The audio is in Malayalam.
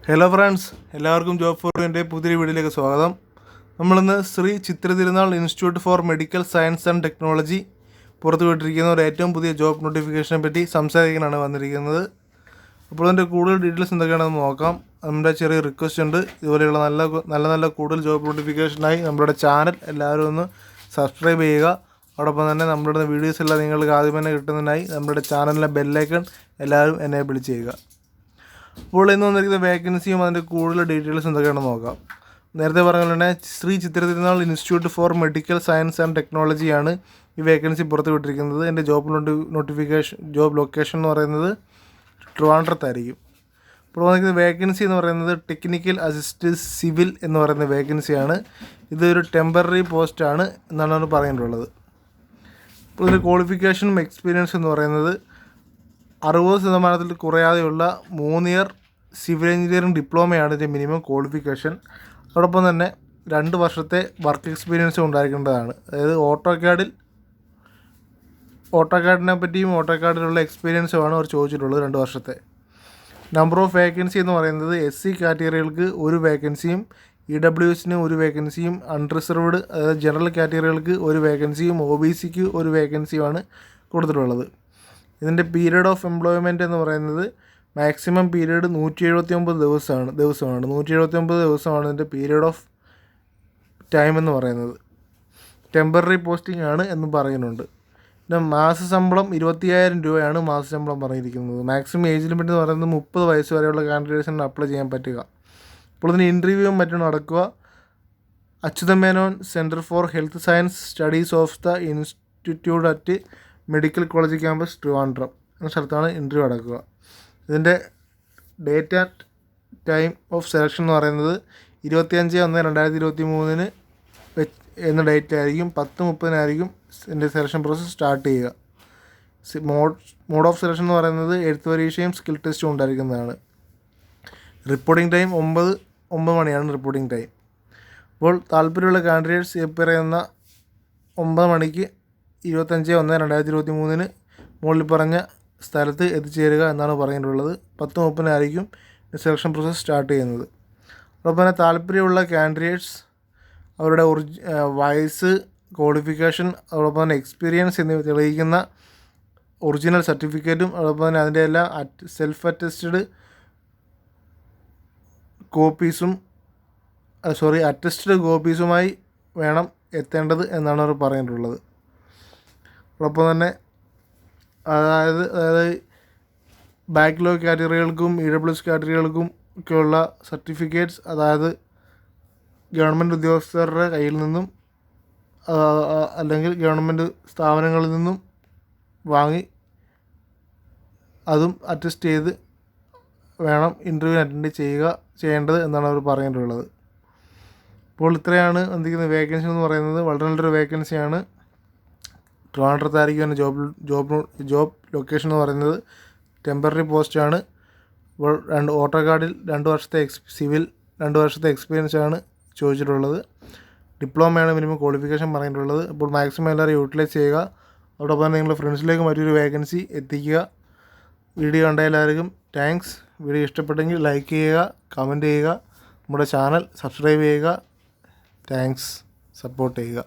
ഹലോ ഫ്രണ്ട്സ്, എല്ലാവർക്കും ജോബ് ഫോറിൻ്റെ പുതിയ വീഡിയോയിലേക്ക് സ്വാഗതം. നമ്മളിന്ന് Shri Chitra Thirunal institute for medical science and technology പുറത്തുവിട്ടിരിക്കുന്ന ഒരു ഏറ്റവും പുതിയ ജോബ് നോട്ടിഫിക്കേഷനെ പറ്റി സംസാരിക്കാനാണ് വന്നിരിക്കുന്നത്. അപ്പോൾ അതിൻ്റെ കൂടുതൽ ഡീറ്റെയിൽസ് എന്തൊക്കെയാണെന്ന് നോക്കാം. നമ്മുടെ ചെറിയ റിക്വസ്റ്റ് ഉണ്ട്, ഇതുപോലെയുള്ള നല്ല കൂടുതൽ ജോബ് നോട്ടിഫിക്കേഷനായി നമ്മുടെ ചാനൽ എല്ലാവരും ഒന്ന് സബ്സ്ക്രൈബ് ചെയ്യുക. അതോടൊപ്പം തന്നെ നമ്മുടെ വീഡിയോസ് എല്ലാം നിങ്ങൾക്ക് ആദ്യം തന്നെ കിട്ടുന്നതിനായി നമ്മുടെ ചാനലിലെ ബെല്ലൈക്കൺ എല്ലാവരും എനേബിൾ ചെയ്യുക. അപ്പോൾ ഇന്ന് വന്നിരിക്കുന്ന വേക്കൻസിയും അതിൻ്റെ കൂടുതൽ ഡീറ്റെയിൽസ് എന്തൊക്കെയാണെന്ന് നോക്കാം. നേരത്തെ പറഞ്ഞ പോലെ തന്നെ Shri Chitra Thirunal institute for medical science and ടെക്നോളജിയാണ് ഈ വേക്കൻസി പുറത്ത് വിട്ടിരിക്കുന്നത്. എൻ്റെ ജോബ് ലൊക്കേഷൻ എന്ന് പറയുന്നത് ട്രിവാൻഡ്രത്തായിരിക്കും. ഇപ്പോൾ വന്നിരിക്കുന്ന വേക്കൻസി എന്ന് പറയുന്നത് ടെക്നിക്കൽ അസിസ്റ്റൻറ്റ് സിവിൽ എന്ന് പറയുന്ന വേക്കൻസിയാണ്. ഇതൊരു ടെമ്പററി പോസ്റ്റാണ് എന്നാണ് പറഞ്ഞിട്ടുള്ളത്. ഇപ്പോൾ ഇതിൻ്റെ ക്വാളിഫിക്കേഷനും എക്സ്പീരിയൻസ് എന്ന് പറയുന്നത് 60% കുറയാതെയുള്ള 3 ഇയർ സിവിൽ എഞ്ചിനീയറിംഗ് ഡിപ്ലോമയാണ് ഇതിൻ്റെ മിനിമം ക്വാളിഫിക്കേഷൻ. അതോടൊപ്പം തന്നെ 2 വർഷത്തെ വർക്ക് എക്സ്പീരിയൻസും ഉണ്ടായിരിക്കേണ്ടതാണ്. അതായത് ഓട്ടോകാഡിനെ പറ്റിയും ഓട്ടോകാഡിലുള്ള എക്സ്പീരിയൻസുമാണ് അവർ ചോദിച്ചിട്ടുള്ളത് 2 വർഷത്തെ. നമ്പർ ഓഫ് വേക്കൻസി എന്ന് പറയുന്നത് SC കാറ്റഗറികൾക്ക് 1 വേക്കൻസിയും EWSന് 1 വേക്കൻസിയും അൺറിസർവ്ഡ് അതായത് ജനറൽ കാറ്റഗറികൾക്ക് 1 വേക്കൻസിയും OBCക്ക് 1 വേക്കൻസിയുമാണ് കൊടുത്തിട്ടുള്ളത്. ഇതിൻ്റെ പീരീഡ് ഓഫ് എംപ്ലോയ്മെൻറ്റ് എന്ന് പറയുന്നത് മാക്സിമം പീരീഡ് 179 ദിവസമാണ് 179 ദിവസമാണ് ഇതിൻ്റെ പീരീഡ് ഓഫ് ടൈം എന്ന് പറയുന്നത്. ടെമ്പററി പോസ്റ്റിംഗ് ആണ് എന്ന് പറയുന്നുണ്ട്. പിന്നെ മാസശമ്പളം 25,000 രൂപയാണ് മാസശമ്പളം പറഞ്ഞിരിക്കുന്നത്. മാക്സിമം ഏജ് ലിമിറ്റ് എന്ന് പറയുന്നത് 30 വയസ്സ് വരെയുള്ള കാൻഡിഡേറ്റ്സിന് അപ്ലൈ ചെയ്യാൻ പറ്റുക. ഇപ്പോൾ ഇതിന് ഇൻ്റർവ്യൂവും മറ്റും നടക്കുക. Achutha Menon centre for health science studies of the institute at medical college campus Trivandrum എന്ന സ്ഥലത്താണ് ഇൻ്റർവ്യൂ നടക്കുക. ഇതിൻ്റെ date and time of selection എന്ന് പറയുന്നത് 25/1/2023 എന്ന ഡേറ്റിലായിരിക്കും. 10:30 ഇതിൻ്റെ സെലക്ഷൻ പ്രോസസ്സ് സ്റ്റാർട്ട് ചെയ്യുക. മോഡ് ഓഫ് സെലക്ഷൻ എന്ന് പറയുന്നത് എഴുത്ത് പരീക്ഷയും സ്കിൽ ടെസ്റ്റും ഉണ്ടായിരിക്കുന്നതാണ്. റിപ്പോർട്ടിംഗ് ടൈം 9 മണിയാണ് റിപ്പോർട്ടിംഗ് ടൈം. അപ്പോൾ താല്പര്യമുള്ള കാൻഡിഡേറ്റ്സ് ഈ പറയുന്ന 9 മണിക്ക് 25/1/2023 മുകളിൽ പറഞ്ഞ സ്ഥലത്ത് എത്തിച്ചേരുക എന്നാണ് പറഞ്ഞിട്ടുള്ളത്. 10:30 സെലക്ഷൻ പ്രോസസ്സ് സ്റ്റാർട്ട് ചെയ്യുന്നത്. അതോടൊപ്പം തന്നെ താല്പര്യമുള്ള കാൻഡിഡേറ്റ്സ് അവരുടെ വയസ്സ്, ക്വാളിഫിക്കേഷൻ, അതോടൊപ്പം തന്നെ എക്സ്പീരിയൻസ് എന്നിവ തെളിയിക്കുന്ന ഒറിജിനൽ സർട്ടിഫിക്കറ്റും അതോടൊപ്പം തന്നെ അതിൻ്റെ എല്ലാം സെൽഫ് അറ്റസ്റ്റഡ് കോപ്പീസുമായി വേണം എത്തേണ്ടത് എന്നാണ് അവർ പറഞ്ഞിട്ടുള്ളത്. അതോടൊപ്പം തന്നെ അതായത് ബാക്ക്ലോഗ് കാറ്റഗറികൾക്കും EWS കാറ്റഗറികൾക്കും ഒക്കെയുള്ള സർട്ടിഫിക്കറ്റ്സ് അതായത് ഗവൺമെൻറ് ഉദ്യോഗസ്ഥരുടെ കയ്യിൽ നിന്നും അല്ലെങ്കിൽ ഗവൺമെൻറ് സ്ഥാപനങ്ങളിൽ നിന്നും വാങ്ങി അതും അറ്റസ്റ്റ് ചെയ്ത് വേണം ഇൻ്റർവ്യൂ അറ്റൻഡ് ചെയ്യേണ്ടത് എന്നാണ് അവർ പറഞ്ഞിട്ടുള്ളത്. അപ്പോൾ ഇത്രയാണ് എന്തെങ്കിലും വേക്കൻസി എന്ന് പറയുന്നത്. വളരെ നല്ലൊരു വേക്കൻസിയാണ്. ട്രിവാൻഡ്രത്തായിരിക്കും ജോബ് ലൊക്കേഷൻ എന്ന് പറയുന്നത്. ടെമ്പററി പോസ്റ്റാണ്. ഇപ്പോൾ ഓട്ടോകാഡിൽ 2 വർഷത്തെ സിവിൽ 2 വർഷത്തെ എക്സ്പീരിയൻസാണ് ചോദിച്ചിട്ടുള്ളത്. ഡിപ്ലോമയാണ് മിനിമം ക്വാളിഫിക്കേഷൻ പറഞ്ഞിട്ടുള്ളത്. അപ്പോൾ മാക്സിമം എല്ലാവരും യൂട്ടിലൈസ് ചെയ്യുക. അതോടൊപ്പം തന്നെ നിങ്ങളുടെ ഫ്രണ്ട്സിലേക്ക് മറ്റൊരു വേക്കൻസി എത്തിക്കുക. വീഡിയോ കണ്ട എല്ലാവർക്കും താങ്ക്സ്. വീഡിയോ ഇഷ്ടപ്പെട്ടെങ്കിൽ ലൈക്ക് ചെയ്യുക, കമൻറ്റ് ചെയ്യുക, നമ്മുടെ ചാനൽ സബ്സ്ക്രൈബ് ചെയ്യുക. താങ്ക്സ്, സപ്പോർട്ട് ചെയ്യുക.